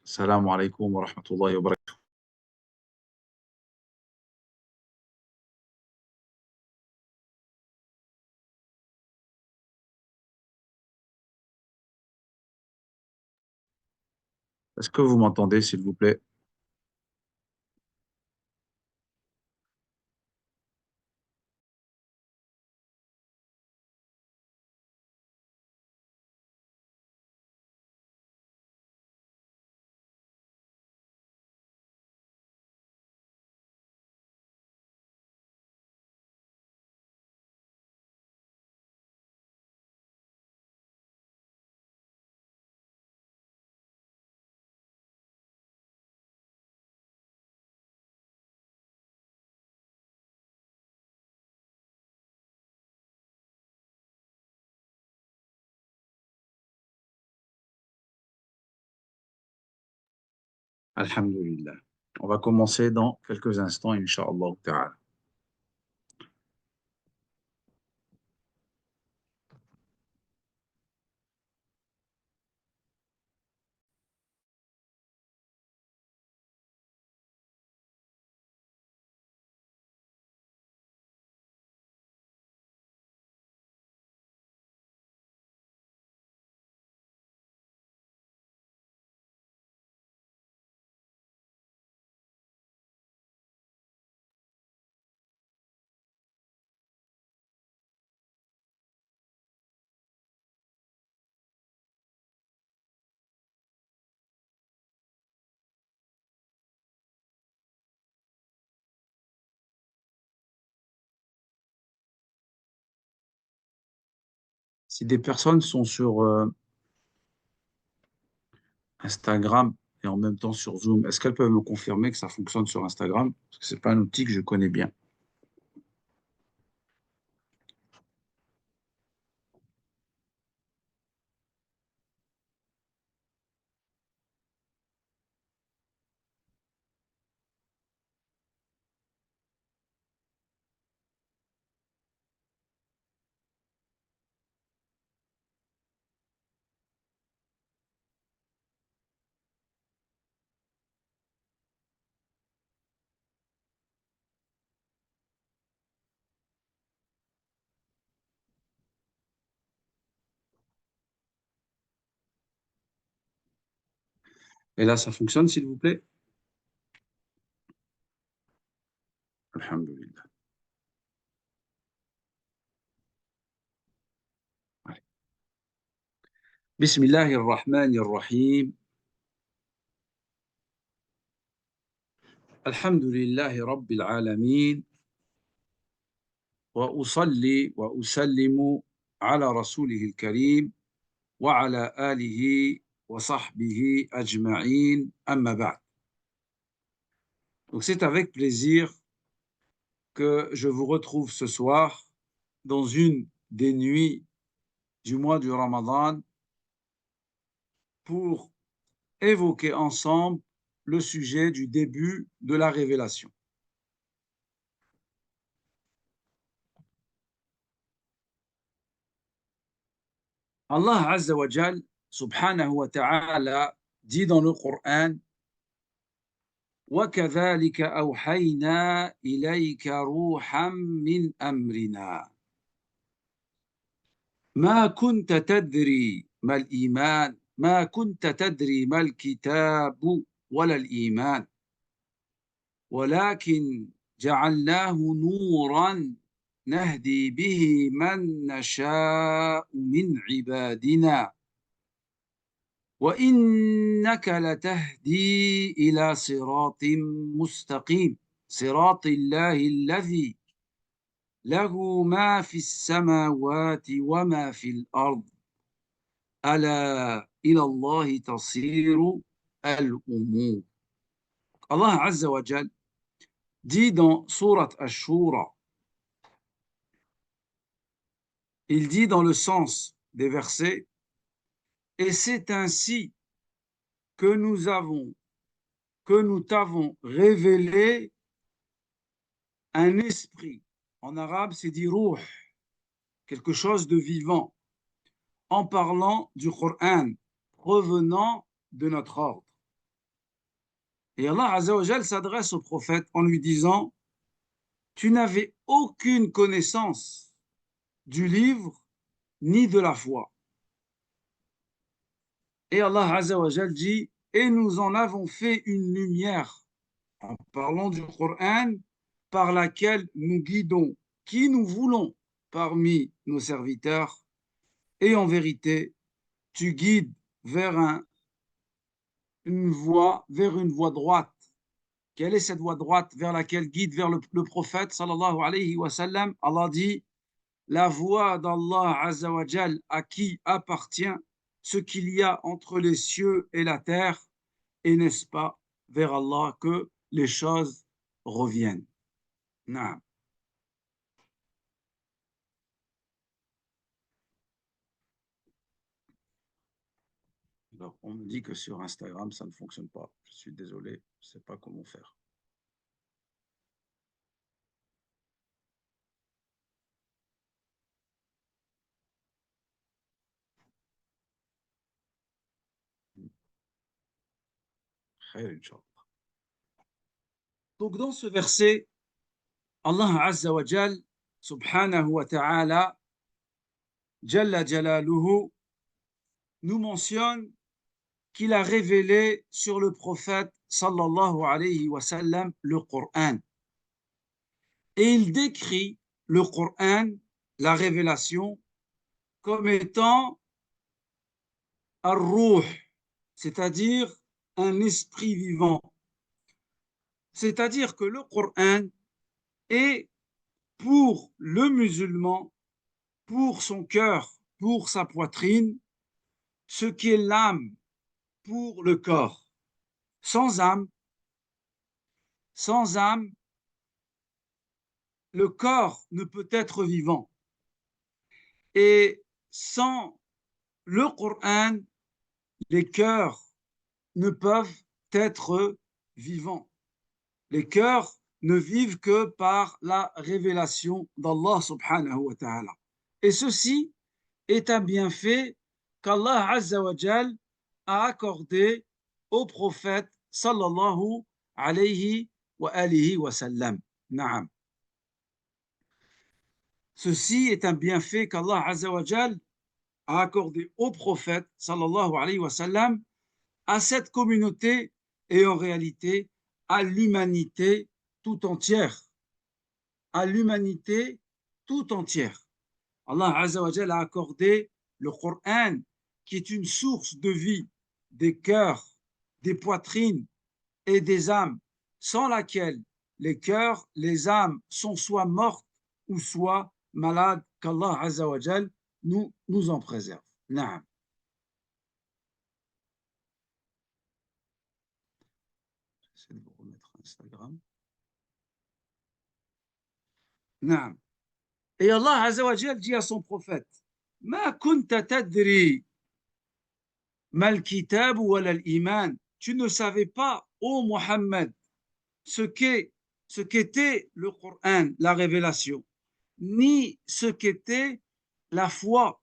Salam alaikum wa rahmatullahi wa barakatuh. Est-ce que vous m'entendez, s'il vous plaît? Alhamdulillah. On va commencer dans quelques instants, Inch'Allah ta'ala. Si des personnes sont sur Instagram et en même temps sur Zoom, est-ce qu'elles peuvent me confirmer que ça fonctionne sur Instagram? Parce que ce n'est pas un outil que je connais bien. Et là, ça fonctionne, s'il vous plaît? Alhamdulillah. Allez. Bismillahir-Rahmanir-Rahim. Alhamdulillahi Rabbil Alamin. وأصلي وأسلم على رسوله الكريم وعلى آله وصحبه أجمعين أما بعد. Donc c'est avec plaisir que je vous retrouve ce soir dans une des nuits du mois du Ramadan pour évoquer ensemble le sujet du début de la révélation. Allah Azza wa Jal, subhanahu wa ta'ala, dit dans le Coran: وكذلك أوحينا إليك روحا من أمرنا ما كنت تدري ما الإيمان ما كنت تدري ما الكتاب ولا الإيمان ولكن جعلناه نورا نهدي به من نشاء من عبادنا وإنك لتهدي إلى صراط مستقيم صراط الله الذي له ما في السماوات وما في الأرض ألا إلى الله تصير الأمور. Allah Azza wa Jal dit dans Surat Ash-Shura, il dit dans le sens des versets: et c'est ainsi que nous t'avons révélé un esprit. En arabe, c'est dit ruh, quelque chose de vivant, en parlant du Coran, provenant de notre ordre. Et Allah Azzawajal s'adresse au prophète en lui disant, tu n'avais aucune connaissance du livre ni de la foi. Et Allah Azzawajal dit, et nous en avons fait une lumière, en parlant du Coran, par laquelle nous guidons qui nous voulons parmi nos serviteurs. Et en vérité, tu guides vers une voie droite. Quelle est cette voie droite vers laquelle guide vers le prophète sallallahu alayhi wa sallam? Allah dit, la voie d'Allah Azza wa Jal à qui appartient ce qu'il y a entre les cieux et la terre, et n'est-ce pas vers Allah que les choses reviennent. Naam. Alors, on me dit que sur Instagram, ça ne fonctionne pas. Je suis désolé, je ne sais pas comment faire. Donc, dans ce verset, Allah Azza wa Jal, subhanahu wa ta'ala, Jalla Jalaluhu, nous mentionne qu'il a révélé sur le prophète sallallahu alayhi wa sallam le Coran. Et il décrit le Coran, la révélation, comme étant ar-ruh, c'est-à-dire un esprit vivant. C'est-à-dire que le Coran est pour le musulman, pour son cœur, pour sa poitrine, ce qui est l'âme pour le corps. Sans âme, sans âme, le corps ne peut être vivant. Et sans le Coran, les cœurs ne peuvent être vivants. Les cœurs ne vivent que par la révélation d'Allah subhanahu wa ta'ala. Et ceci est un bienfait qu'Allah Azza wa Jal a accordé au prophète sallallahu alayhi wa alihi wa sallam. Naam. Ceci est un bienfait qu'Allah Azza wa Jal a accordé au prophète sallallahu alayhi wa sallam, à cette communauté et en réalité à l'humanité tout entière. À l'humanité tout entière. Allah Azza wa Jal a accordé le Coran qui est une source de vie des cœurs, des poitrines et des âmes, sans laquelle les cœurs, les âmes sont soit mortes ou soit malades, qu'Allah Azza wa Jal nous en préserve. Naam. J'essaie de vous remettre Instagram. Naam. Et Allah Azza wa Jal dit à son prophète, Ma kunta tadri mal kitab wala l'iman. Tu ne savais pas, ô Mohammed, ce qu'était le Coran, la révélation, ni ce qu'était la foi.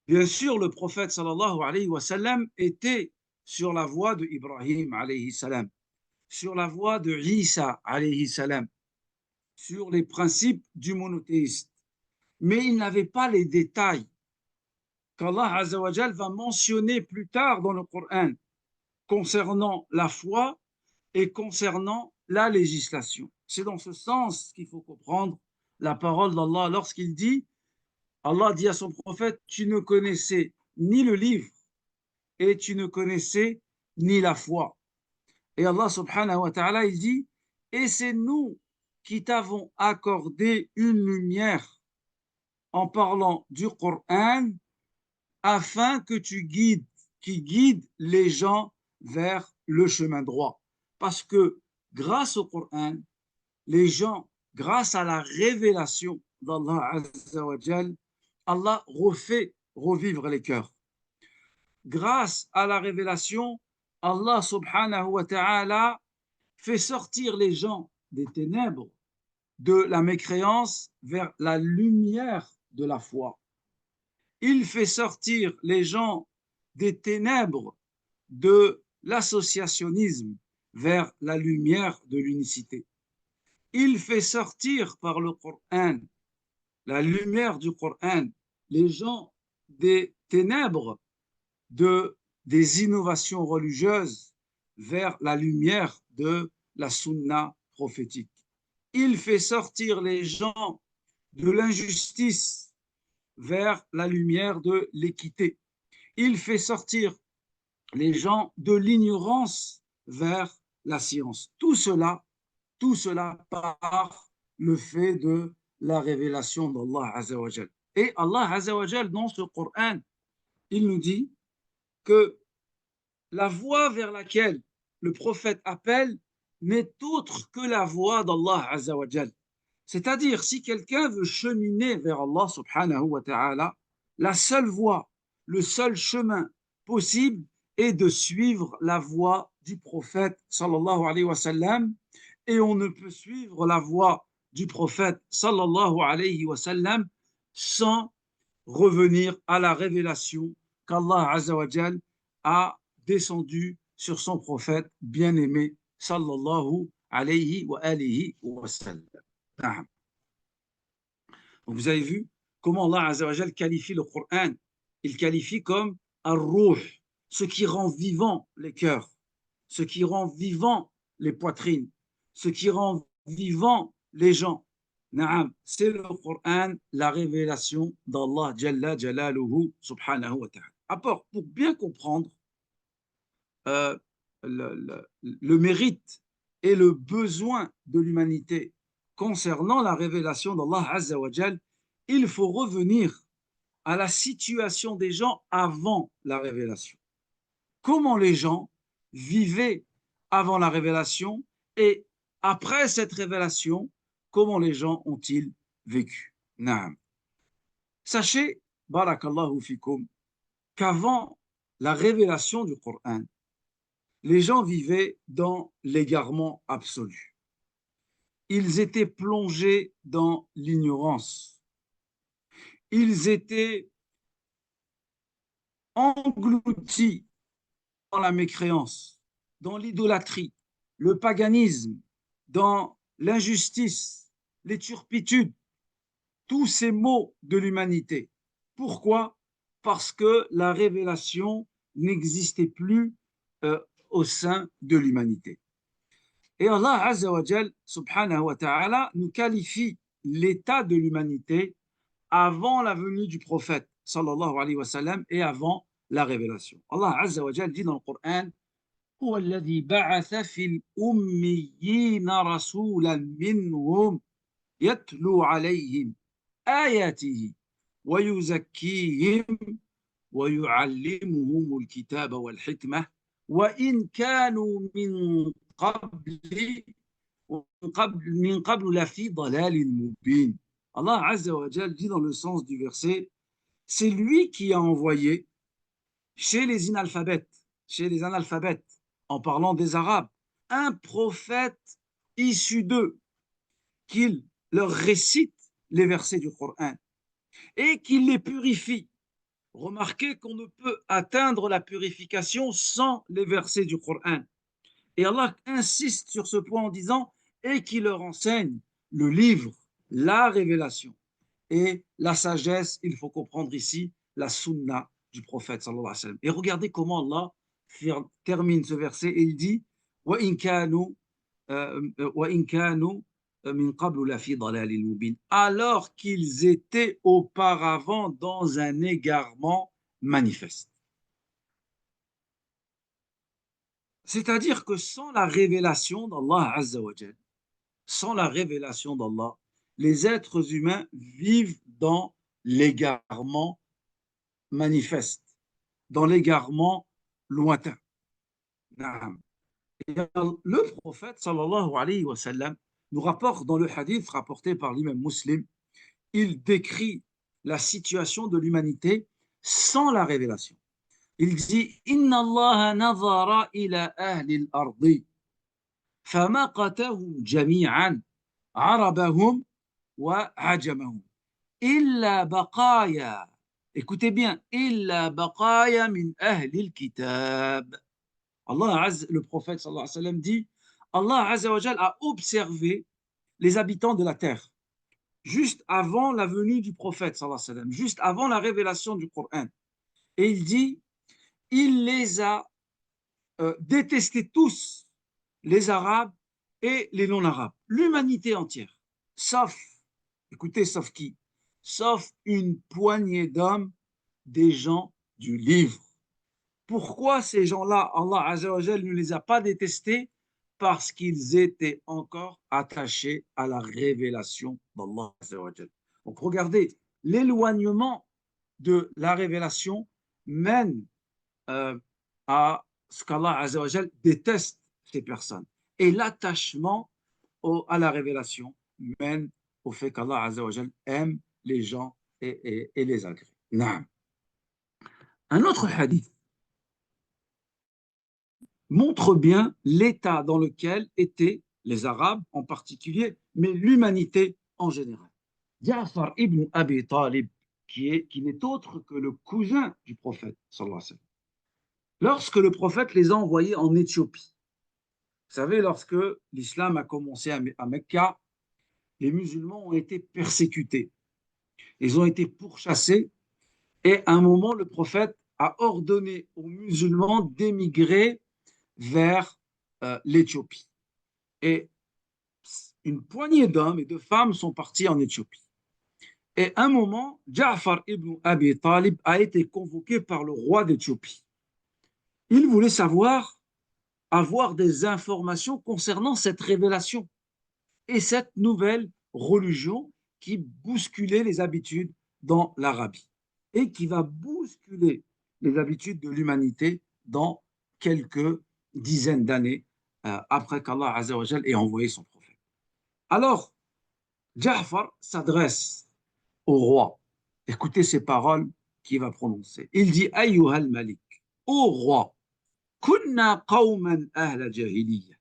Bien sûr, le prophète sallallahu alayhi wa sallam était sur la voie de Ibrahim alayhi salam, sur la voie de Isa alayhi salam, sur les principes du monothéisme. Mais il n'avait pas les détails qu'Allah Azza wa Jal va mentionner plus tard dans le Coran concernant la foi et concernant la législation. C'est dans ce sens qu'il faut comprendre la parole d'Allah lorsqu'il dit, Allah dit à son prophète, tu ne connaissais ni le livre et tu ne connaissais ni la foi. Et Allah subhanahu wa ta'ala, il dit, et c'est nous qui t'avons accordé une lumière en parlant du Coran afin que tu guides, qui guide les gens vers le chemin droit. Parce que grâce au Coran, les gens, grâce à la révélation d'Allah Azza wa Jal, Allah refait revivre les cœurs. Grâce à la révélation, Allah subhanahu wa ta'ala fait sortir les gens des ténèbres, de la mécréance vers la lumière de la foi. Il fait sortir les gens des ténèbres de l'associationnisme vers la lumière de l'unicité. Il fait sortir par le Coran, la lumière du Coran, les gens des ténèbres, des innovations religieuses vers la lumière de la sunna prophétique. Il fait sortir les gens de l'injustice vers la lumière de l'équité. Il fait sortir les gens de l'ignorance vers la science. Tout cela par le fait de la révélation d'Allah Azzawajal. Et Allah Azzawajal, dans ce Coran, il nous dit que la voie vers laquelle le prophète appelle n'est autre que la voie d'Allah Azzawajal. C'est-à-dire, si quelqu'un veut cheminer vers Allah subhanahu wa ta'ala, la seule voie, le seul chemin possible est de suivre la voie du prophète sallallahu alayhi wa sallam, et on ne peut suivre la voie du prophète sallallahu alayhi wa sallam sans revenir à la révélation qu'Allah Azzawajal a descendue sur son prophète bien-aimé sallallahu alayhi wa alihi wa sallam. Donc vous avez vu comment Allah Azzawajal qualifie le Coran. Il qualifie comme ar-ruh, ce qui rend vivant les cœurs, ce qui rend vivant les poitrines, ce qui rend vivant les gens. Naam, c'est le Coran, la révélation d'Allah Jalla Jalaluhu subhanahu wa ta'ala. Apport, pour bien comprendre euh, le mérite et le besoin de l'humanité concernant la révélation d'Allah Azza wa Jal, il faut revenir à la situation des gens avant la révélation. Comment les gens vivaient avant la révélation et après cette révélation, comment les gens ont-ils vécu? Naam. Sachez, barakallahu fikum, qu'avant la révélation du Coran, les gens vivaient dans l'égarement absolu. Ils étaient plongés dans l'ignorance. Ils étaient engloutis dans la mécréance, dans l'idolâtrie, le paganisme, dans l'injustice, les turpitudes, tous ces maux de l'humanité. Pourquoi? Parce que la révélation n'existait plus au sein de l'humanité. Et Allah Azza wa Jal, subhanahu wa ta'ala, nous qualifie l'état de l'humanité avant la venue du prophète, sallallahu alayhi wa sallam, et avant la révélation. Allah Azza wa Jal dit dans le Coran, هو الذي بعث في الأميين رسولا منهم يتلو عليهم آياته ويزكيهم ويعلمهم الكتاب والحكمة وإن كانوا من قبل لفي ضلال مبين. Allah Azza wa Jal dit dans le sens du verset, c'est lui qui a envoyé chez les analphabètes, en parlant des Arabes, un prophète issu d'eux, qu'il leur récite les versets du Coran et qu'il les purifie. Remarquez qu'on ne peut atteindre la purification sans les versets du Coran. Et Allah insiste sur ce point en disant et qui leur enseigne le livre, la révélation et la sagesse. Il faut comprendre ici la sunna du prophète sallallahu alayhi wa sallam. Et regardez comment Allah termine ce verset et il dit وَإِنْ كَانُوا مِنْ قَبْلُ لَفِي ضَلَالٍ مُبِينٍ, alors qu'ils étaient auparavant dans un égarement manifeste. C'est-à-dire que sans la révélation d'Allah Azza wa Jal, sans la révélation d'Allah, les êtres humains vivent dans l'égarement manifeste, dans l'égarement lointain. Et le prophète sallallahu alayhi wa sallam nous rapporte dans le hadith rapporté par l'imam Muslim, il décrit la situation de l'humanité sans la révélation. Il dit Inna Allah nazara ila ahli al-ardi famaqatahum jami'an arabahum wa ajamahum illa baqaya. Écoutez bien, illa baqaya min ahli al-kitab. Le prophète sallallahu alayhi wa sallam dit, Allah Azza wa Jal a observé les habitants de la terre juste avant la venue du prophète sallallahu alayhi wa sallam, juste avant la révélation du Coran. Et il dit, il les a détestés tous, les Arabes et les non-Arabes, l'humanité entière, sauf, écoutez, sauf qui? Sauf une poignée d'hommes, des gens du livre. Pourquoi ces gens-là, Allah Azza wa Jal ne les a pas détestés? Parce qu'ils étaient encore attachés à la révélation d'Allah Azza wa Jal. Donc regardez, l'éloignement de la révélation mène à ce qu'Allah Azza wa Jal déteste ces personnes. Et l'attachement à la révélation mène au fait qu'Allah Azza wa Jal aime les gens et les agrée. Naam. Un autre hadith montre bien l'état dans lequel étaient les Arabes en particulier, mais l'humanité en général. Ja'far ibn Abi Talib, qui n'est autre que le cousin du prophète, sallallahu alayhi wa sallam, lorsque le prophète les a envoyés en Éthiopie, vous savez, lorsque l'islam a commencé à Mecca, les musulmans ont été persécutés, ils ont été pourchassés, et à un moment, le prophète a ordonné aux musulmans d'émigrer vers l'Éthiopie. Et une poignée d'hommes et de femmes sont partis en Éthiopie. Et à un moment, Ja'far ibn Abi Talib a été convoqué par le roi d'Éthiopie. Il voulait avoir des informations concernant cette révélation et cette nouvelle religion qui bousculait les habitudes dans l'Arabie et qui va bousculer les habitudes de l'humanité dans quelques dizaines d'années après qu'Allah Azza wa Jal ait envoyé son prophète. Alors, Ja'far s'adresse au roi. Écoutez ces paroles qu'il va prononcer. Il dit, Ayyuhal Malik, ô roi, kunna qawman ahla jahiliya.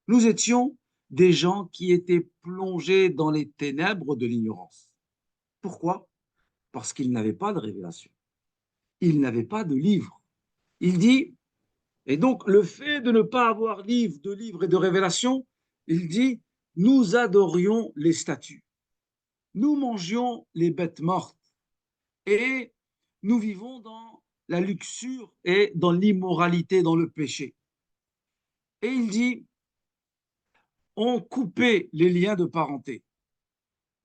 Nous étions des gens qui étaient plongés dans les ténèbres de l'ignorance. Pourquoi? Parce qu'ils n'avaient pas de révélation. Ils n'avaient pas de livre. Il dit, et donc le fait de ne pas avoir de livre et de révélation, il dit, nous adorions les statues. Nous mangions les bêtes mortes. Et nous vivons dans la luxure et dans l'immoralité, dans le péché. Et il dit, on coupait les liens de parenté.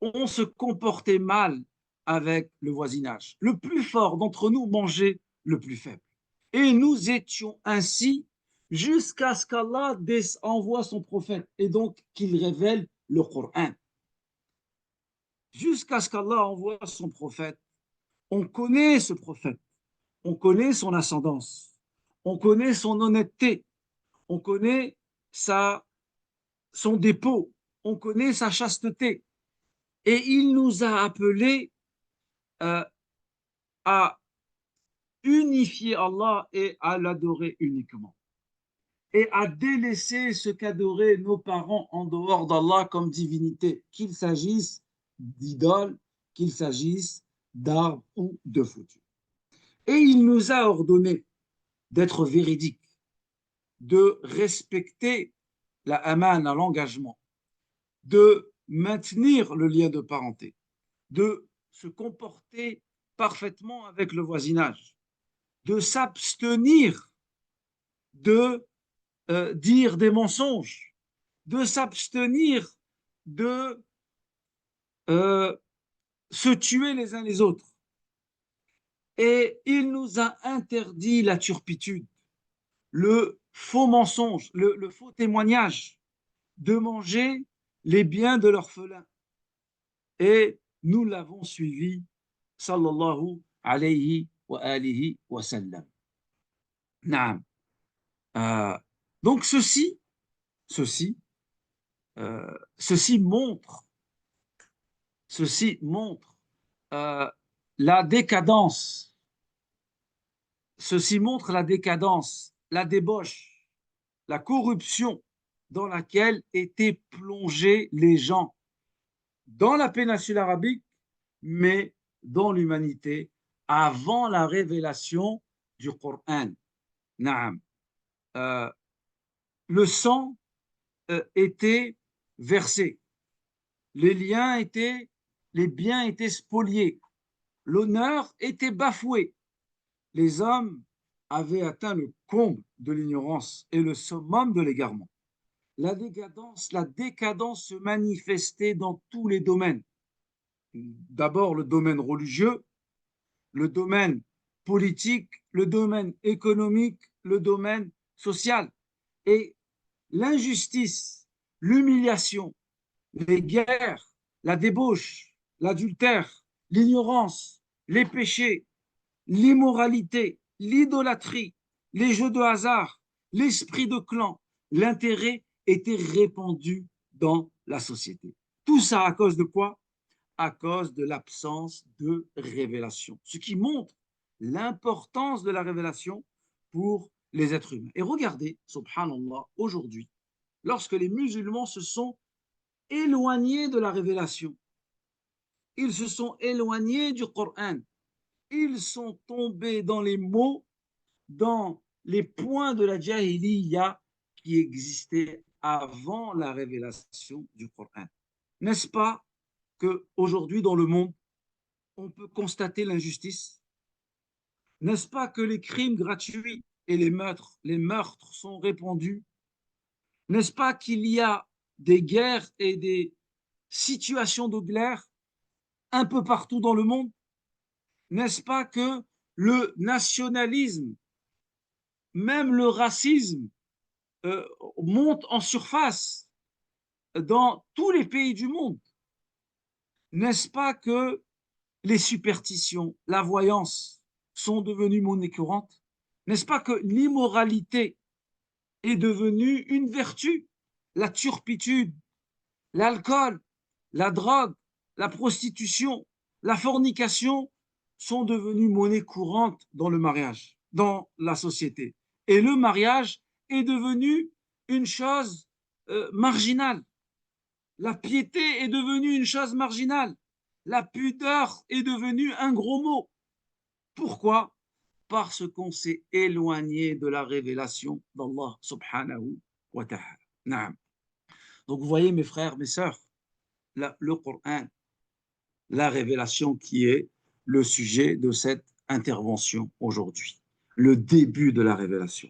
On se comportait mal avec le voisinage. Le plus fort d'entre nous mangeait le plus faible. Et nous étions ainsi jusqu'à ce qu'Allah envoie son prophète et donc qu'il révèle le Coran. Jusqu'à ce qu'Allah envoie son prophète. On connaît ce prophète, on connaît son ascendance, on connaît son honnêteté, on connaît son dépôt, on connaît sa chasteté. Et il nous a appelés à unifier Allah et à l'adorer uniquement. Et à délaisser ce qu'adoraient nos parents en dehors d'Allah comme divinité, qu'il s'agisse d'idoles, qu'il s'agisse d'arbres ou de foutus. Et il nous a ordonné d'être véridiques, de respecter la amana, l'engagement, de maintenir le lien de parenté, de se comporter parfaitement avec le voisinage, de s'abstenir de dire des mensonges, de s'abstenir de se tuer les uns les autres. Et il nous a interdit la turpitude, le faux mensonge, le faux témoignage, de manger les biens de l'orphelin. Et nous l'avons suivi, sallallahu alayhi wa alihi wa sallam. Naam. Donc ceci montre la décadence, la débauche, la corruption dans laquelle étaient plongés les gens dans la péninsule arabique, mais dans l'humanité avant la révélation du Coran. Naam. euh, le sang était versé, les les biens étaient spoliés, l'honneur était bafoué. Les hommes avaient atteint le comble de l'ignorance et le summum de l'égarement. La décadence se manifestait dans tous les domaines. D'abord le domaine religieux, le domaine politique, le domaine économique, le domaine social. Et l'injustice, l'humiliation, les guerres, la débauche, l'adultère, l'ignorance, les péchés, l'immoralité, l'idolâtrie, les jeux de hasard, l'esprit de clan, l'intérêt était répandu dans la société. Tout ça à cause de quoi? À cause de l'absence de révélation. Ce qui montre l'importance de la révélation pour les êtres humains. Et regardez, subhanallah, aujourd'hui, lorsque les musulmans se sont éloignés de la révélation, ils se sont éloignés du Coran, ils sont tombés dans les mots, dans les points de la jahiliya qui existaient avant la révélation du Coran. N'est-ce pas qu'aujourd'hui dans le monde, on peut constater l'injustice? N'est-ce pas que les crimes gratuits et les meurtres sont répandus? N'est-ce pas qu'il y a des guerres et des situations de guerre un peu partout dans le monde? N'est-ce pas que le nationalisme, même le racisme, monte en surface dans tous les pays du monde? N'est-ce pas que les superstitions, la voyance sont devenues monnaie courante? N'est-ce pas que l'immoralité est devenue une vertu? La turpitude, l'alcool, la drogue, la prostitution, la fornication sont devenues monnaie courante dans le mariage, dans la société. Et le mariage est devenu une chose marginale. La piété est devenue une chose marginale. La pudeur est devenue un gros mot. Pourquoi? Parce qu'on s'est éloigné de la révélation d'Allah subhanahu wa ta'ala. Donc vous voyez mes frères, mes sœurs, le Coran, la révélation qui est le sujet de cette intervention aujourd'hui, le début de la révélation.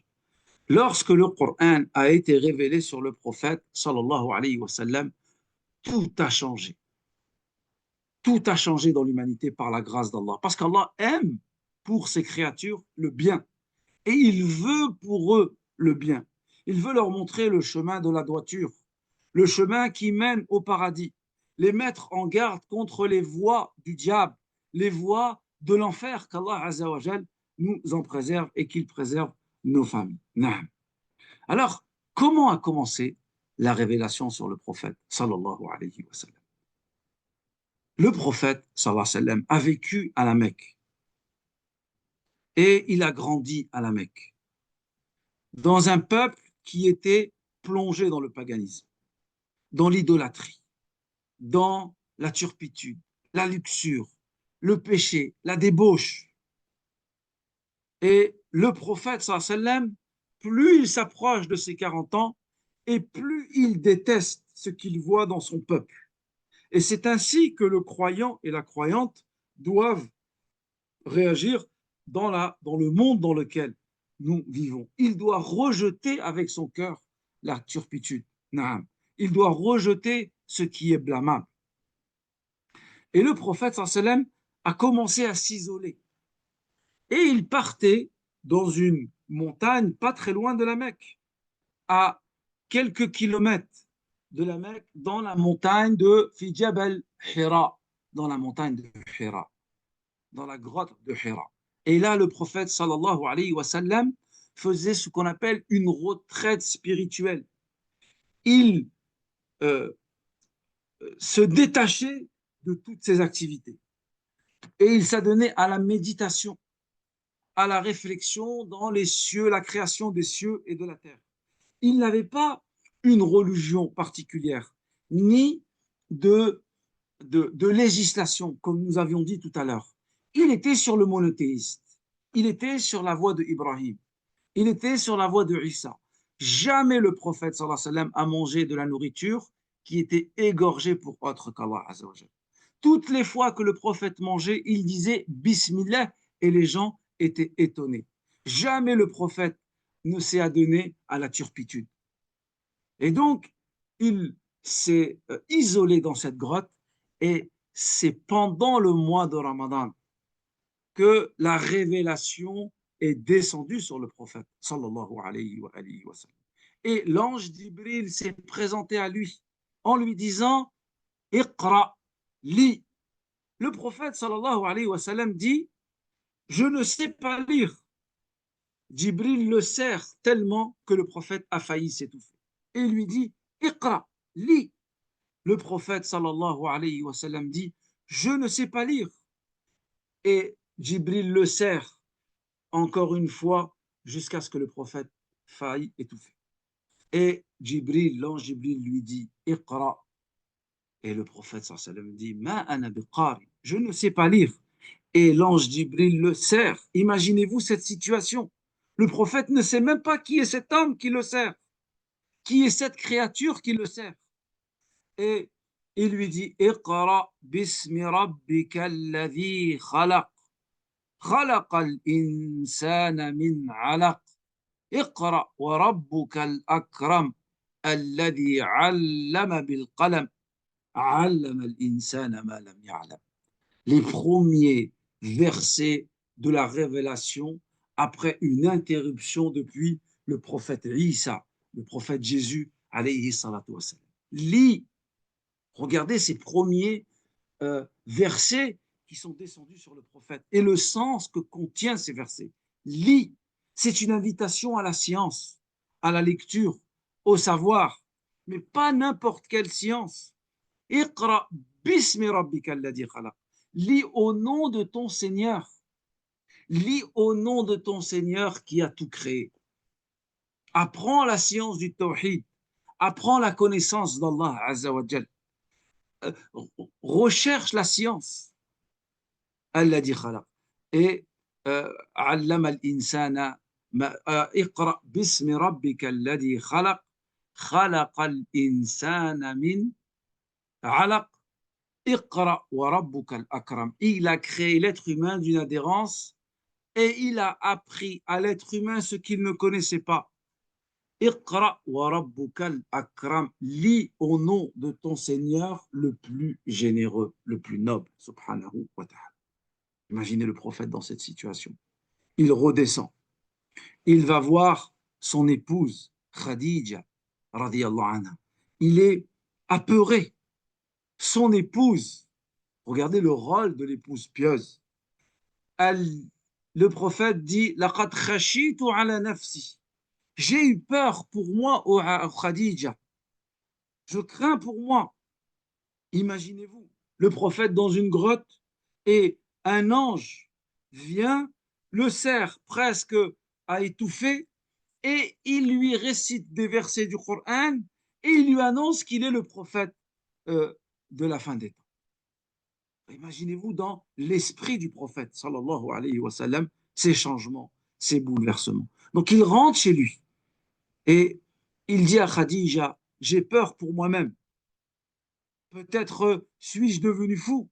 Lorsque le Coran a été révélé sur le prophète sallallahu alayhi wa sallam, tout a changé. Tout a changé dans l'humanité par la grâce d'Allah. Parce qu'Allah aime pour ses créatures le bien. Et il veut pour eux le bien. Il veut leur montrer le chemin de la droiture, le chemin qui mène au paradis, les mettre en garde contre les voies du diable, les voies de l'enfer, qu'Allah Azza wa Jal nous en préserve et qu'il préserve nos familles. Alors, comment a commencé la révélation sur le prophète sallallahu alayhi wa sallam? Le prophète sallallahu alayhi wa sallam a vécu à la Mecque et il a grandi à la Mecque dans un peuple qui était plongé dans le paganisme, dans l'idolâtrie, dans la turpitude, la luxure, le péché, la débauche. Et le prophète, sallallahu alayhi wa sallam, plus il s'approche de ses 40 ans, et plus il déteste ce qu'il voit dans son peuple. Et c'est ainsi que le croyant et la croyante doivent réagir dans le monde dans lequel nous vivons. Il doit rejeter avec son cœur la turpitude. Il doit rejeter ce qui est blâmable. Et le prophète sallam a commencé à s'isoler. Et il partait dans une montagne pas très loin de la Mecque, à quelques kilomètres de la Mecque, dans la montagne de Fijab al-Hira, dans la montagne de Hira, dans la grotte de Hira. Et là, le prophète sallallahu alayhi wa sallam faisait ce qu'on appelle une retraite spirituelle. Il se détachait de toutes ses activités et il s'adonnait à la méditation, à la réflexion dans les cieux, la création des cieux et de la terre. Il n'avait pas une religion particulière, ni de législation, comme nous avions dit tout à l'heure. Il était sur le monothéisme. Il était sur la voie de Ibrahim. Il était sur la voie de Isa. Jamais le prophète sallallahu alayhi wa sallam a mangé de la nourriture qui était égorgée pour autre qu'Allah azza wa jal. Toutes les fois que le prophète mangeait, il disait Bismillah et les gens étaient étonnés. Jamais le prophète ne s'est adonné à la turpitude. Et donc, il s'est isolé dans cette grotte et c'est pendant le mois de Ramadan que la révélation est descendue sur le prophète, sallallahu alayhi wa sallam. Et l'ange Jibril s'est présenté à lui en lui disant Iqra, lis. Le prophète, sallallahu alayhi wa sallam, dit Je ne sais pas lire. Jibril le serre tellement que le prophète a failli s'étouffer. Et il lui dit Iqra, lis. Le prophète, sallallahu alayhi wa sallam, dit Je ne sais pas lire. Et Jibril le serre encore une fois jusqu'à ce que le prophète faille étouffer. Et Jibril, l'ange Jibril lui dit Iqra. Et le prophète sallallahu alayhi wa sallam dit Ma ana biqari. Je ne sais pas lire. Et l'ange Jibril le serre. Imaginez-vous cette situation. Le prophète ne sait même pas qui est cet homme qui le sert, qui est cette créature qui le sert. Et il lui dit Iqra bismi rabbika alladhi khalaq. خلق الإنسان من علق اقرأ وربك الأكرم الذي علم بالقلم علم الإنسان ما لم يعلم. Les premiers versets de la révélation après une interruption depuis le prophète Isa, le prophète Jésus, alayhi salatu wassalam. Lis, regardez ces premiers versets qui sont descendus sur le prophète et le sens que contient ces versets. Lis, c'est une invitation à la science, à la lecture, au savoir, mais pas n'importe quelle science. Iqra bismi rabbika alladhi khalaq. Lis au nom de ton Seigneur. Lis au nom de ton Seigneur qui a tout créé. Apprends la science du tawhid. Apprends la connaissance d'Allah Azza wa Jal. Recherche la science. الذي خلق. Et علم الإنسان اقرأ باسم ربك الذي خلق خلق الإنسان من علق اقرأ وربك الأكرم. Il a créé l'être humain d'une adhérence et il a appris à l'être humain ce qu'il ne connaissait pas. اقرأ وربك الأكرم. Lis au nom de ton Seigneur le plus généreux, le plus noble, subhanahu wa ta'ala. Imaginez le prophète dans cette situation. Il redescend. Il va voir son épouse, Khadija, radiyallahu anha. Il est apeuré. Son épouse, regardez le rôle de l'épouse pieuse. Le prophète dit لَقَدْ خَشِيتُ عَلَى نَفْسِي. J'ai eu peur pour moi, ô Khadija. Je crains pour moi. Imaginez-vous, le prophète dans une grotte et un ange vient, le serre presque à étouffer et il lui récite des versets du Coran et il lui annonce qu'il est le prophète de la fin des temps. Imaginez-vous dans l'esprit du prophète, sallallahu alayhi wa sallam, ces changements, ces bouleversements. Donc il rentre chez lui et il dit à Khadija, j'ai peur pour moi-même. Peut-être suis-je devenu fou.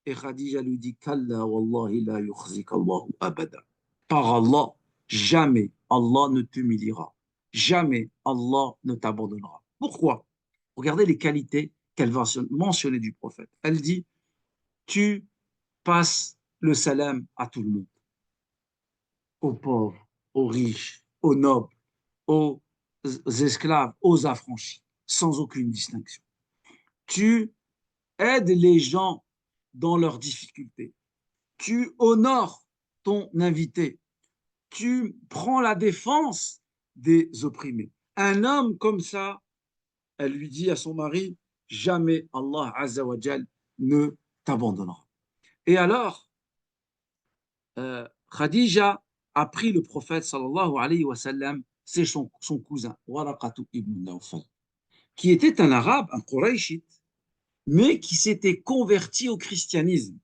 Et Khadija lui dit Kalla wallahi la yukhzika Allahu abada. Par Allah, jamais Allah ne t'humiliera. Jamais Allah ne t'abandonnera. Pourquoi? Regardez les qualités qu'elle va mentionner du prophète. Elle dit Tu passes le salam à tout le monde. Aux pauvres, aux riches, aux nobles, aux esclaves, aux affranchis, sans aucune distinction. Tu aides les gens dans leurs difficultés. Tu honores ton invité. Tu prends la défense des opprimés. Un homme comme ça, elle lui dit à son mari, jamais Allah Azza wa Jal ne t'abandonnera. Et alors, Khadija a pris le prophète sallallahu alayhi wa sallam, c'est son cousin, Waraqatu ibn Nawfal, qui était un arabe, un Qurayshite, mais qui s'était converti au christianisme.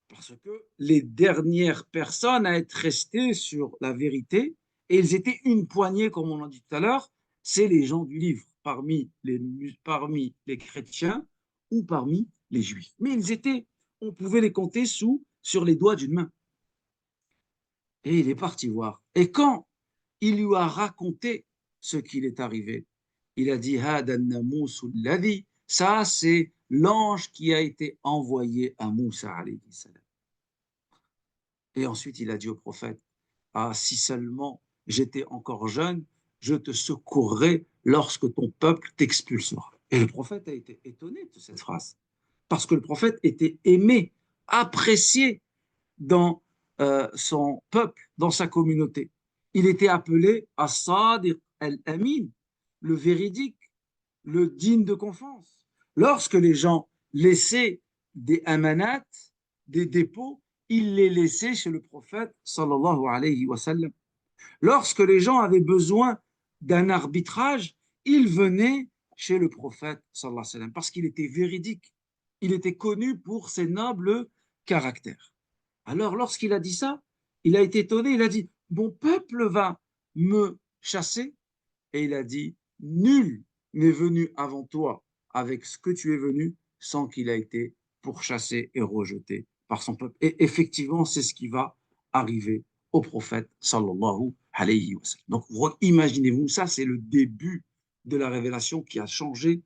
Parce que les dernières personnes à être restées sur la vérité, Et ils étaient une poignée, comme on l'a dit tout à l'heure, c'est les gens du livre, parmi les chrétiens ou parmi les juifs. Mais ils étaient, on pouvait les compter sur les doigts d'une main. Et il est parti voir. Et quand il lui a raconté ce qu'il est arrivé, il a dit, ça c'est l'ange qui a été envoyé à Moussa alayhi salam. Et ensuite il a dit au prophète, ah, si seulement j'étais encore jeune, je te secourrai lorsque ton peuple t'expulsera. Et le prophète a été étonné de cette phrase, parce que le prophète était aimé, apprécié dans son peuple, dans sa communauté. Il était appelé As-Sadiq al-Amin, le véridique, le digne de confiance. Lorsque les gens laissaient des amanats, des dépôts, ils les laissaient chez le prophète sallallahu alayhi wa sallam. Lorsque les gens avaient besoin d'un arbitrage, ils venaient chez le prophète sallallahu alayhi wa sallam parce qu'il était véridique. Il était connu pour ses nobles caractères. Alors, lorsqu'il a dit ça, il a été étonné. Il a dit, mon peuple va me chasser. Et il a dit, nul n'est venu avant toi avec ce que tu es venu sans qu'il a été pourchassé et rejeté par son peuple. Et effectivement, c'est ce qui va arriver au prophète sallallahu alayhi wa sallam. Donc, imaginez-vous, ça, c'est le début de la révélation qui a changé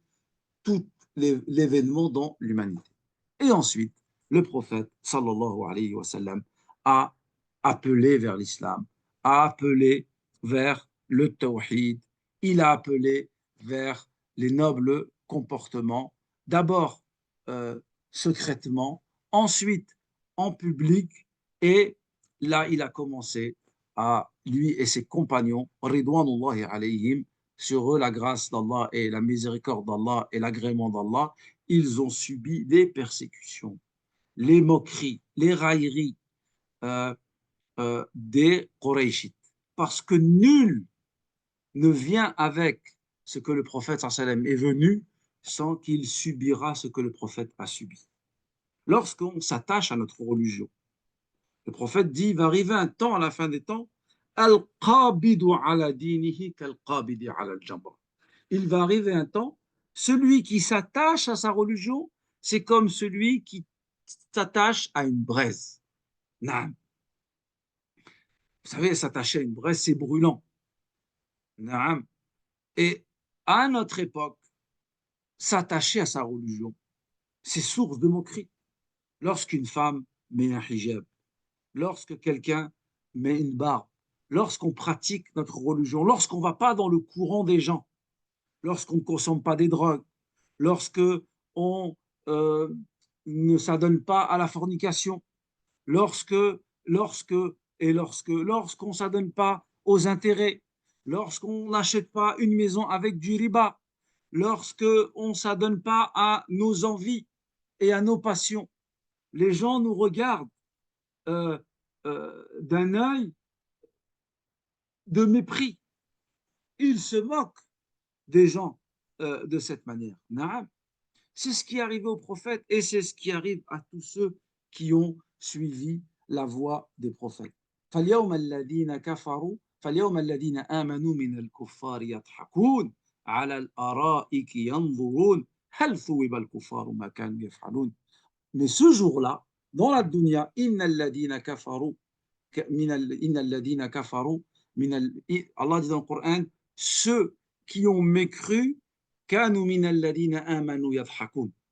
tout l'événement dans l'humanité. Et ensuite, le prophète sallallahu alayhi wa sallam a appelé vers l'islam, a appelé vers le tawhid, il a appelé vers les nobles comportements, d'abord secrètement, ensuite en public, et là il a commencé à lui et ses compagnons, ridwanullahi alayhim, sur eux la grâce d'Allah et la miséricorde d'Allah et l'agrément d'Allah, ils ont subi des persécutions, les moqueries, les railleries des Qurayshites. Parce que nul ne vient avec ce que le prophète sallam est venu sans qu'il subira ce que le prophète a subi. Lorsqu'on s'attache à notre religion, le prophète dit, il va arriver un temps à la fin des temps, al-qabidu ala dinihi kal-qabidi ala al-jamra. Il va arriver un temps, celui qui s'attache à sa religion, c'est comme celui qui s'attache à une braise. Naam. Vous savez, s'attacher à une braise, c'est brûlant. Naam. Et à notre époque, s'attacher à sa religion, c'est source de moquerie. Lorsqu'une femme met un hijab, lorsque quelqu'un met une barbe, lorsqu'on pratique notre religion, lorsqu'on ne va pas dans le courant des gens, lorsqu'on ne consomme pas des drogues, lorsque on ne s'adonne pas à la fornication, lorsqu'on ne s'adonne pas aux intérêts, lorsqu'on n'achète pas une maison avec du riba, lorsqu'on ne s'adonne pas à nos envies et à nos passions. Les gens nous regardent d'un œil de mépris. Ils se moquent des gens de cette manière. C'est ce qui est arrivé au prophète et c'est ce qui arrive à tous ceux qui ont suivi la voie des prophètes. فاليوم الذين كفروا فاليوم الذين آمنوا من الكفار يضحكون على الأرائك ينظرون هل ثوب الكفار ما كانوا يفعلون. Mais ce jour-là, dans la dunya, إن الذين كفروا إن الذين كفروا Allah dit dans le Coran, ceux qui ont mécru,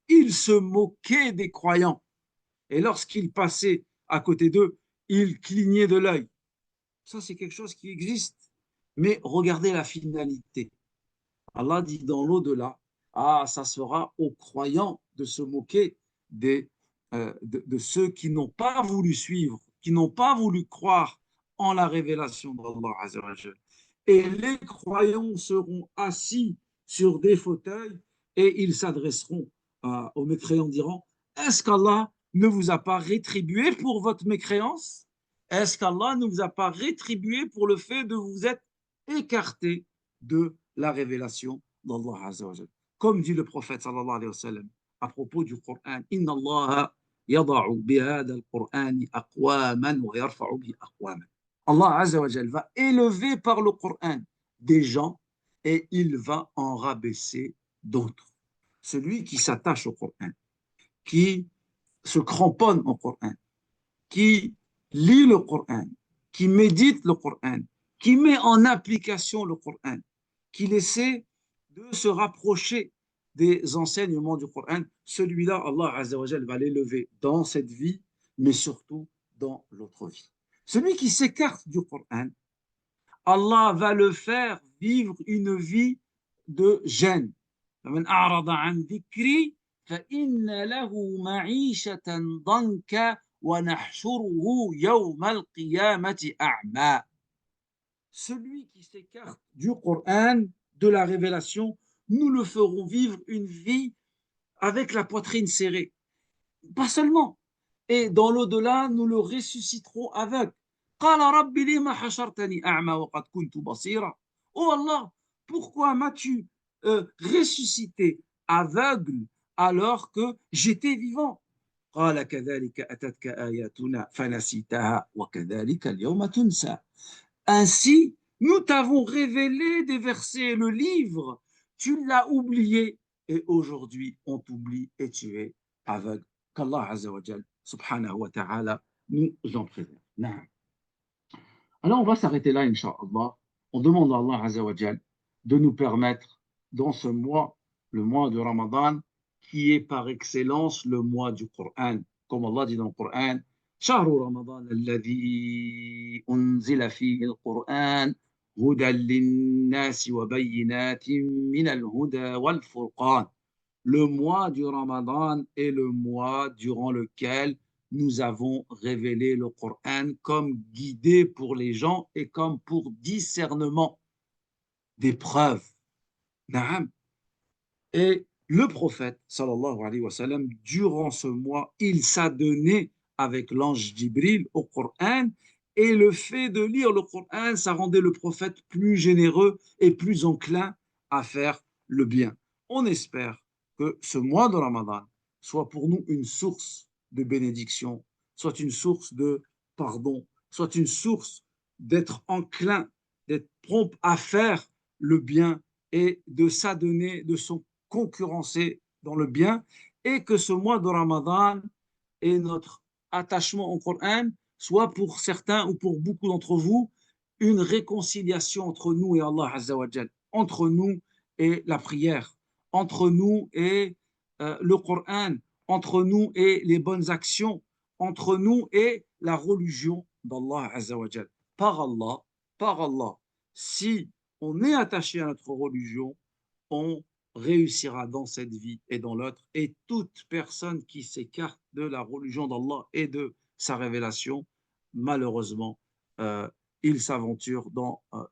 ils se moquaient des croyants. Et lorsqu'ils passaient à côté d'eux, ils clignaient de l'œil. Ça, c'est quelque chose qui existe. Mais regardez la finalité. Allah dit dans l'au-delà, ah, ça sera aux croyants de se moquer de ceux qui n'ont pas voulu suivre, qui n'ont pas voulu croire en la révélation d'Allah Azza wa Jal. Et les croyants seront assis sur des fauteuils et ils s'adresseront aux mécréants, diront, est-ce qu'Allah ne vous a pas rétribué pour votre mécréance? Est-ce qu'Allah ne vous a pas rétribué pour le fait de vous être écarté de la révélation d'Allah Azza wa Jal? Comme dit le prophète sallallahu alayhi wa sallam à propos du Coran, Inna Allah yada'u bihada al-Qur'ani aqwaman wa yarfa'u bi aqwaman. Allah Azza wa Jal va élever par le Coran des gens et il va en rabaisser d'autres. Celui qui s'attache au Coran, qui se cramponne au Coran, qui lit le Coran, qui médite le Coran, qui met en application le Coran, qui essaie de se rapprocher des enseignements du Coran, celui-là, Allah Azza wa Jal va l'élever dans cette vie, mais surtout dans l'autre vie. Celui qui s'écarte du Coran, Allah va le faire vivre une vie de gêne. فمن أعرض عن ذكري فإن له معيشة ضنكا ونحشره يوم القيامة أعمى. Celui qui s'écarte du Coran, de la révélation, nous le ferons vivre une vie avec la poitrine serrée. Pas seulement. Et dans l'au-delà, nous le ressusciterons aveugle. قال رب لما حشرتني أعمى وقد كنت بصيرا. Oh Allah, pourquoi m'as-tu ressuscité aveugle alors que j'étais vivant? قال كذلك أتتك آياتنا فنسيتها وكذلك اليوم تنسى. Ainsi, nous t'avons révélé des versets, le livre, tu l'as oublié et aujourd'hui on t'oublie et tu es aveugle. Qu'Allah Azza wa Jal, subhanahu wa ta'ala, nous en préserve. Alors on va s'arrêter là, Inch'Allah. On demande à Allah Azza wa Jal de nous permettre, dans ce mois, le mois de Ramadan, qui est par excellence le mois du Coran. Comme Allah dit dans le Coran, شهر رمضان الذي أنزل فيه القرآن هدى للناس وبينات من الهدى والفرقان. Le mois du Ramadan est le mois durant lequel nous avons révélé le Coran comme guidé pour les gens et comme pour discernement des preuves. Naam. Et le prophète, sallallahu alayhi wa sallam, durant ce mois, il s'adonnait avec l'ange Jibril au Coran et le fait de lire le Coran, ça rendait le prophète plus généreux et plus enclin à faire le bien. On espère que ce mois de Ramadan soit pour nous une source de bénédiction, soit une source de pardon, soit une source d'être enclin, d'être prompt à faire le bien et de s'adonner, de son concurrencer dans le bien, et que ce mois de Ramadan et notre attachement au Coran soit pour certains ou pour beaucoup d'entre vous une réconciliation entre nous et Allah Azza wa Jal, entre nous et la prière, entre nous et le Coran, entre nous et les bonnes actions, entre nous et la religion d'Allah Azza wa Jal. Par Allah, si on est attaché à notre religion, on réussira dans cette vie et dans l'autre. Et toute personne qui s'écarte de la religion d'Allah et de sa révélation, malheureusement, il s'aventure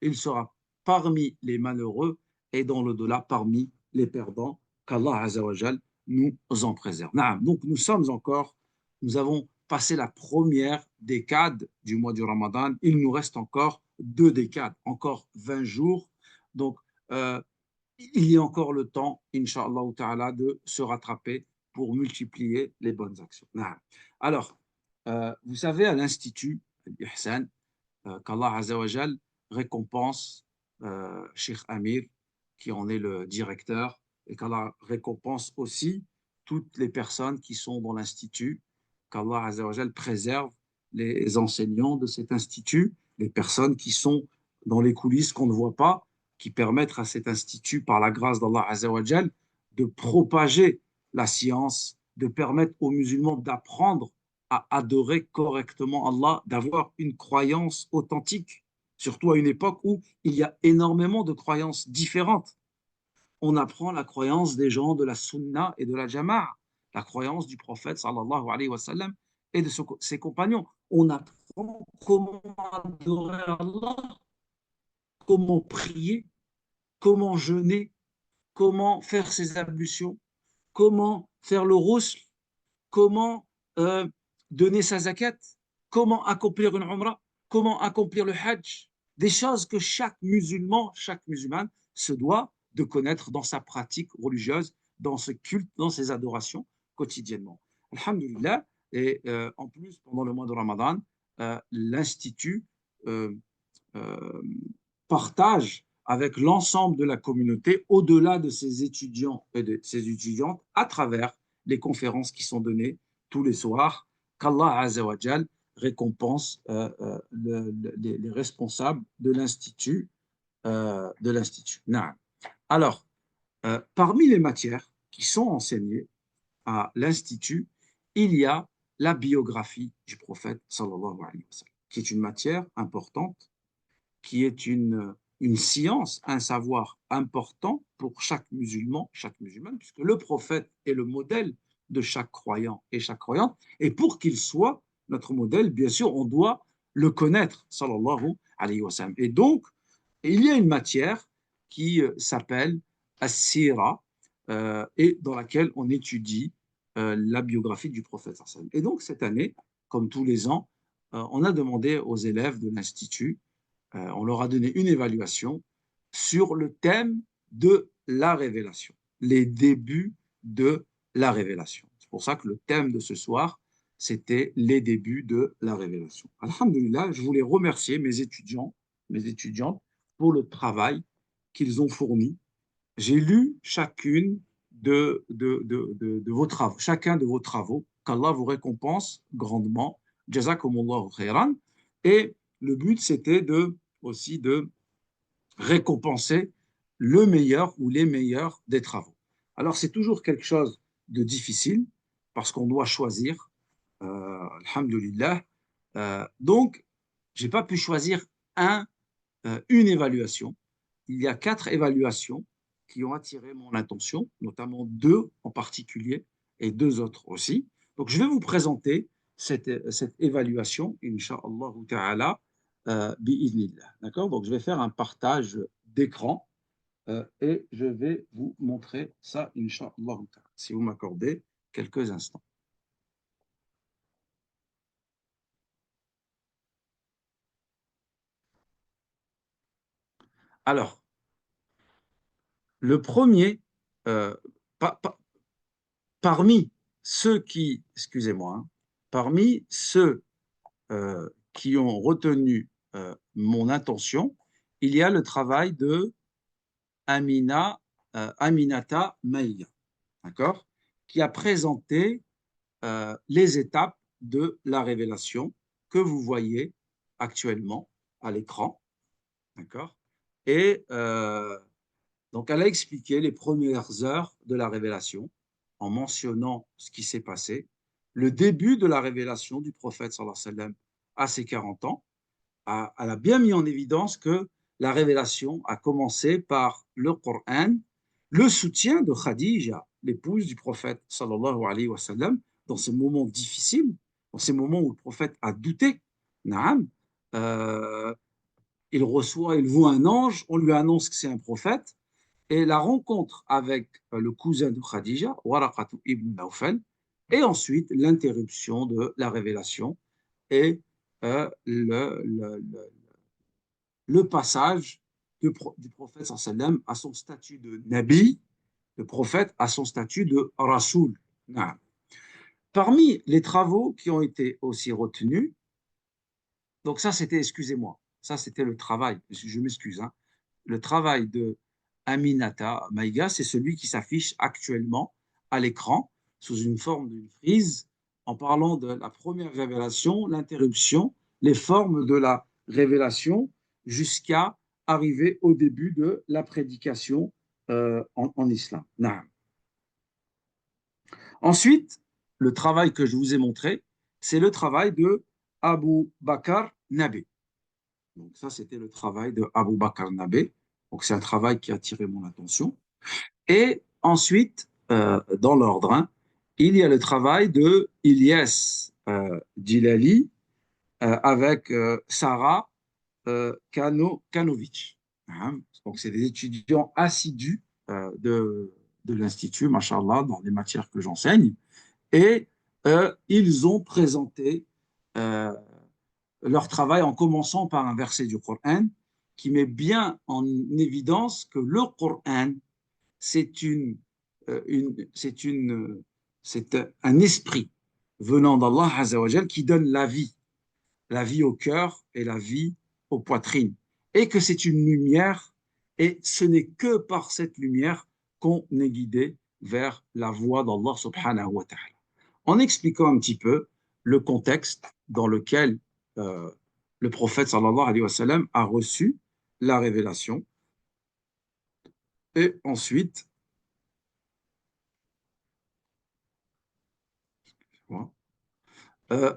il sera parmi les malheureux et dans l'au-delà parmi les perdants. Qu'Allah Azza wa Jal nous en préserve. Donc nous avons passé la première décade du mois du Ramadan. Il nous reste encore 2 décades, encore 20 jours. Donc, il y a encore le temps, Inch'Allah ta'ala, de se rattraper pour multiplier les bonnes actions. Alors, vous savez, à l'Institut Ihsan, qu'Allah Azza wa Jal récompense Cheikh Amir, qui en est le directeur, et qu'Allah récompense aussi toutes les personnes qui sont dans l'Institut, qu'Allah Azza wa Jal préserve les enseignants de cet institut, les personnes qui sont dans les coulisses qu'on ne voit pas, qui permettent à cet institut, par la grâce d'Allah Azza wa Jal, de propager la science, de permettre aux musulmans d'apprendre à adorer correctement Allah, d'avoir une croyance authentique, surtout à une époque où il y a énormément de croyances différentes. On apprend la croyance des gens de la Sunna et de la Jama'a, la croyance du prophète sallallahu alayhi wa sallam et de ses compagnons. On apprend comment adorer Allah, comment prier, comment jeûner, comment faire ses ablutions, comment faire le ghusl, comment donner sa zakat, comment accomplir une umrah, comment accomplir le hajj, des choses que chaque musulman, chaque musulmane se doit de connaître dans sa pratique religieuse, dans ce culte, dans ses adorations quotidiennement. Alhamdulillah, et en plus, pendant le mois de Ramadan, l'Institut euh, euh, partage avec l'ensemble de la communauté, au-delà de ses étudiants et de ses étudiantes, à travers les conférences qui sont données tous les soirs, qu'Allah Azzawajal récompense les responsables de l'institut. Alors, parmi les matières qui sont enseignées à l'institut, il y a la biographie du prophète sallallahu alayhi wa sallam, qui est une matière importante, qui est une science, un savoir important pour chaque musulman, chaque musulmane, puisque le prophète est le modèle de chaque croyant et chaque croyante. Et pour qu'il soit notre modèle, bien sûr, on doit le connaître, sallallahu alayhi wa sallam. Et donc, il y a une matière qui s'appelle As-Sira, et dans laquelle on étudie la biographie du prophète. Et donc, cette année, comme tous les ans, on a demandé aux élèves de l'Institut, on leur a donné une évaluation sur le thème de la révélation, les débuts de la révélation. C'est pour ça que le thème de ce soir, c'était les débuts de la révélation. Alhamdulillah, je voulais remercier mes étudiants, mes étudiantes pour le travail qu'ils ont fourni. J'ai lu de vos travaux, chacun de vos travaux, qu'Allah vous récompense grandement. Jazakumullahu khairan. Et le but, c'était aussi de récompenser le meilleur ou les meilleurs des travaux. Alors, c'est toujours quelque chose de difficile parce qu'on doit choisir, alhamdulillah. Donc, je n'ai pas pu choisir une évaluation. Il y a 4 évaluations qui ont attiré mon attention, notamment 2 en particulier et 2 autres aussi. Donc, je vais vous présenter cette évaluation, Inch'Allah ta'ala, bi'idhnillah. D'accord? Donc, je vais faire un partage d'écran et je vais vous montrer ça, Inch'Allah ta'ala, si vous m'accordez quelques instants. Alors, le premier, euh, pa- pa- parmi ceux qui, excusez-moi, hein, parmi ceux qui ont retenu mon attention, il y a le travail de Aminata Maïga, d'accord, qui a présenté les étapes de la révélation que vous voyez actuellement à l'écran, d'accord. Et donc, elle a expliqué les premières heures de la révélation en mentionnant ce qui s'est passé, le début de la révélation du prophète sallallahu alayhi wa sallam à ses 40 ans. Elle a bien mis en évidence que la révélation a commencé par le Coran, le soutien de Khadija, l'épouse du prophète sallallahu alayhi wa sallam, dans ces moments difficiles, dans ces moments où le prophète a douté. Naam, euh, il voit un ange, on lui annonce que c'est un prophète, et la rencontre avec le cousin de Khadija, Waraqatu ibn Nawfal, et ensuite l'interruption de la révélation et le passage du prophète sallam à son statut de Nabi, le prophète à son statut de Rasoul. Parmi les travaux qui ont été aussi retenus, donc ça c'était, excusez-moi, ça c'était le travail, je m'excuse, hein, le travail de Aminata Maïga, c'est celui qui s'affiche actuellement à l'écran sous une forme d'une frise en parlant de la première révélation, l'interruption, les formes de la révélation jusqu'à arriver au début de la prédication en islam. Naam. Ensuite, le travail que je vous ai montré, c'est le travail de Abu Bakr Nabi. Donc ça, c'était le travail de Abu Bakr Nabi. Donc c'est un travail qui a attiré mon attention. Et ensuite, dans l'ordre, hein, il y a le travail de Ilyas Djilali avec Sarah Kanovic. Hein. Donc c'est des étudiants assidus de l'Institut, machallah, dans les matières que j'enseigne. Et ils ont présenté euh, leur travail en commençant par un verset du Coran qui met bien en évidence que le Coran, c'est c'est un esprit venant d'Allah Azzawajal qui donne la vie au cœur et la vie aux poitrines, et que c'est une lumière, et ce n'est que par cette lumière qu'on est guidé vers la voie d'Allah subhanahu wa ta'ala. En expliquant un petit peu le contexte dans lequel le prophète sallallahu alayhi wa sallam a reçu la révélation, et ensuite, euh,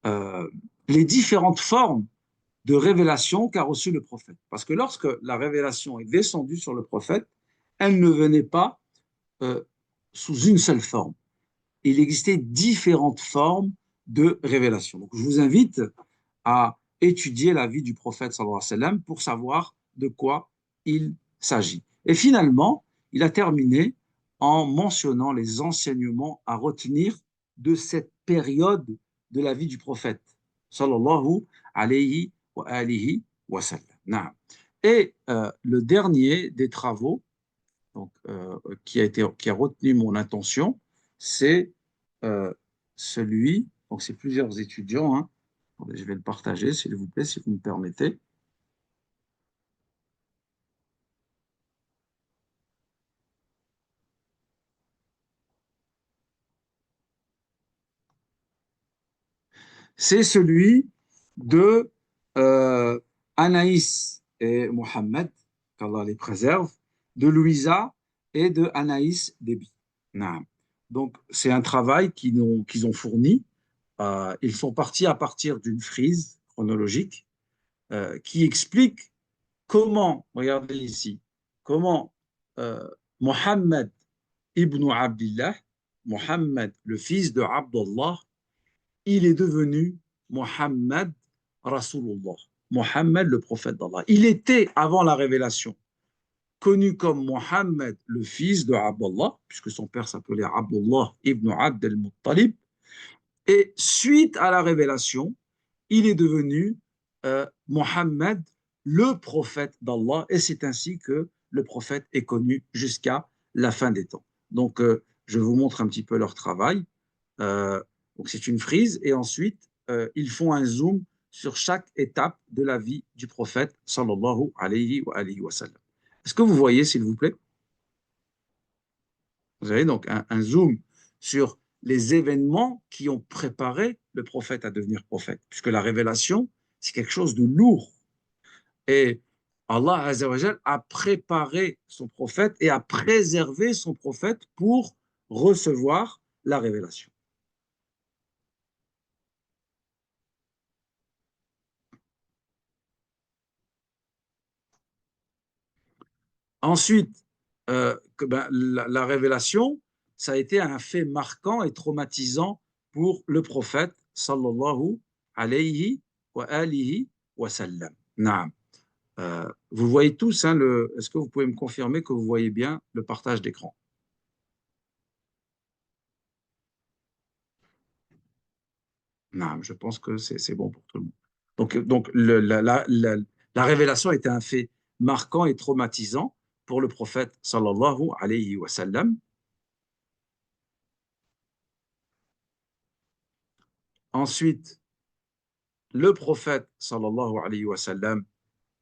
euh, les différentes formes de révélation qu'a reçu le prophète. Parce que lorsque la révélation est descendue sur le prophète, elle ne venait pas euh, sous une seule forme. Il existait différentes formes de révélation. Donc, je vous invite à étudier la vie du prophète sallallahu alayhi wa sallam pour savoir de quoi il s'agit. Et finalement, il a terminé en mentionnant les enseignements à retenir de cette période de la vie du prophète sallallahu alayhi wa alihi wa sallam. Et le dernier des travaux donc, qui a retenu mon attention, c'est celui, donc c'est plusieurs étudiants, hein. Attendez, je vais le partager, s'il vous plaît, si vous me permettez. C'est celui de Anaïs et Mohamed, qu'Allah les préserve, de Louisa et de Anaïs Déby. Donc, c'est un travail qu'ils ont fourni. Ils sont partis à partir d'une frise chronologique qui explique comment, regardez ici, comment Mohammed ibn Abdillah, Mohammed, le fils de Abdullah, il est devenu Mohammed Rasulullah, Mohammed le prophète d'Allah. Il était, avant la révélation, connu comme Mohammed, le fils de Abdullah, puisque son père s'appelait Abdullah ibn Abd al-Muttalib, et suite à la révélation, il est devenu Mohammed, le prophète d'Allah, et c'est ainsi que le prophète est connu jusqu'à la fin des temps. Donc, je vous montre un petit peu leur travail. Donc, c'est une frise, et ensuite, ils font un zoom sur chaque étape de la vie du prophète, sallallahu alayhi wa sallam. Est-ce que vous voyez, s'il vous plaît? Vous avez donc un zoom sur les événements qui ont préparé le prophète à devenir prophète, puisque la révélation, c'est quelque chose de lourd. Et Allah Azzawajal a préparé son prophète et a préservé son prophète pour recevoir la révélation. Ensuite, la révélation, ça a été un fait marquant et traumatisant pour le prophète, sallallahu alayhi wa alihi wa sallam. Naam. Vous voyez tous, hein, est-ce que vous pouvez me confirmer que vous voyez bien le partage d'écran? Non, je pense que c'est bon pour tout le monde. Donc la révélation était un fait marquant et traumatisant pour le prophète sallallahu alayhi wa sallam. Ensuite, le prophète sallallahu alayhi wa sallam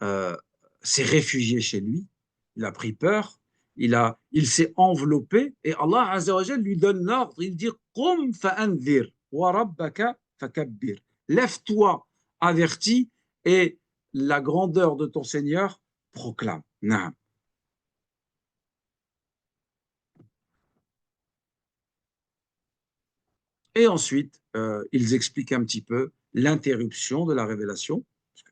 euh, s'est réfugié chez lui, il a pris peur, il s'est enveloppé et Allah Azza wa Jal lui donne l'ordre, il dit Qum fa'anzir wa rabbaka fakabbir. Lève-toi, avertis et la grandeur de ton Seigneur proclame. Naam. Et ensuite, ils expliquent un petit peu l'interruption de la révélation.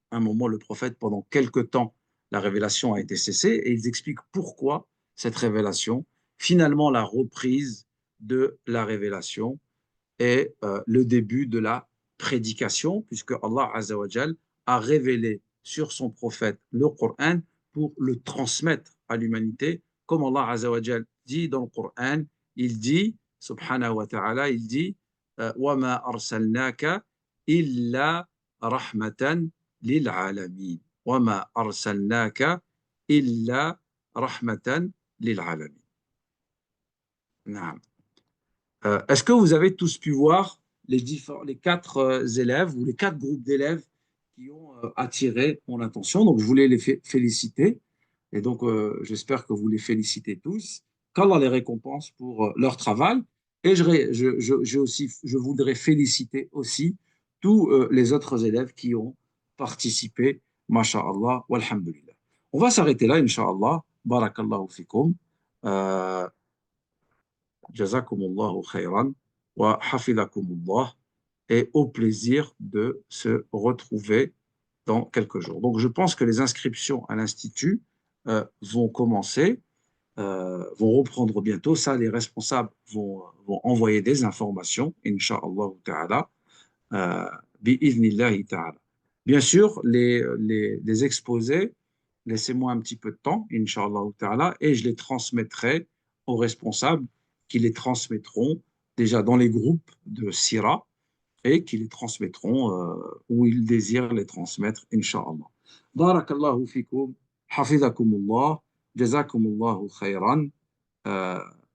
À un moment, le prophète, pendant quelque temps, la révélation a été cessée et ils expliquent pourquoi cette révélation, finalement la reprise de la révélation est le début de la prédication, puisque Allah Azzawajal a révélé sur son prophète le Coran pour le transmettre à l'humanité. Comme Allah Azzawajal dit dans le Coran, il dit, subhanahu wa ta'ala, il dit وَمَا أَرْسَلْنَاكَ إِلَّا رَحْمَةً لِلْعَالَمِينَ وَمَا أَرْسَلْنَاكَ إِلَّا رَحْمَةً لِلْعَالَمِينَ. نعم. Est-ce que vous avez tous pu voir les quatre élèves ou les quatre groupes d'élèves qui ont attiré mon attention. Donc, je voulais les féliciter. Et donc, j'espère que vous les félicitez tous. Qu'Allah les récompense pour leur travail. Et je voudrais féliciter aussi tous les autres élèves qui ont participé. Masha'Allah, walhamdulillah. On va s'arrêter là, Inch'Allah. Barakallahu fikum. Euh, Jazakumullahu khayran wa hafidakumullah et au plaisir de se retrouver dans quelques jours. Donc, je pense que les inscriptions à l'Institut vont commencer, vont reprendre bientôt. Ça, les responsables vont envoyer des informations, Inch'Allah ta'ala, euh, bi'idhnillahi ta'ala. Bien sûr, les exposés, laissez-moi un petit peu de temps, Inch'Allah ta'ala, et je les transmettrai aux responsables qui les transmettront déjà dans les groupes de Sira et qui les transmettront où ils désirent les transmettre, Inch'Allah. Barakallahu fikum, hafizakumullah, jazakumullahu khayran,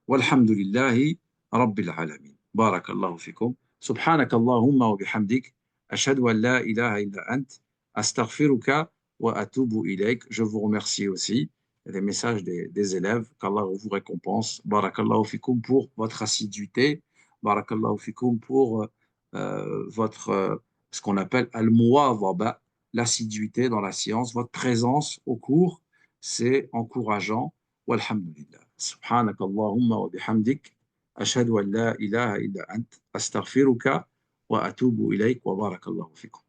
walhamdulillahi rabbil alamin. Barakallahu fikum. سبحانك اللهم وبحمدك أشهد أن لا إله إلا أنت أستغفرك وأتوب إليك. Je vous remercie aussi les messages des élèves. Qu'Allah vous récompense. Barakallahu fikum pour votre assiduité. Barakallahu fikum pour votre, ce qu'on appelle al-muwadhaba, l'assiduité dans la science. Votre présence au cours, c'est encourageant. Walhamdulillah. Subhanak Allahumma wa bihamdik. أشهد أن لا إله إلا أنت أستغفرك وأتوب إليك وبارك الله فيكم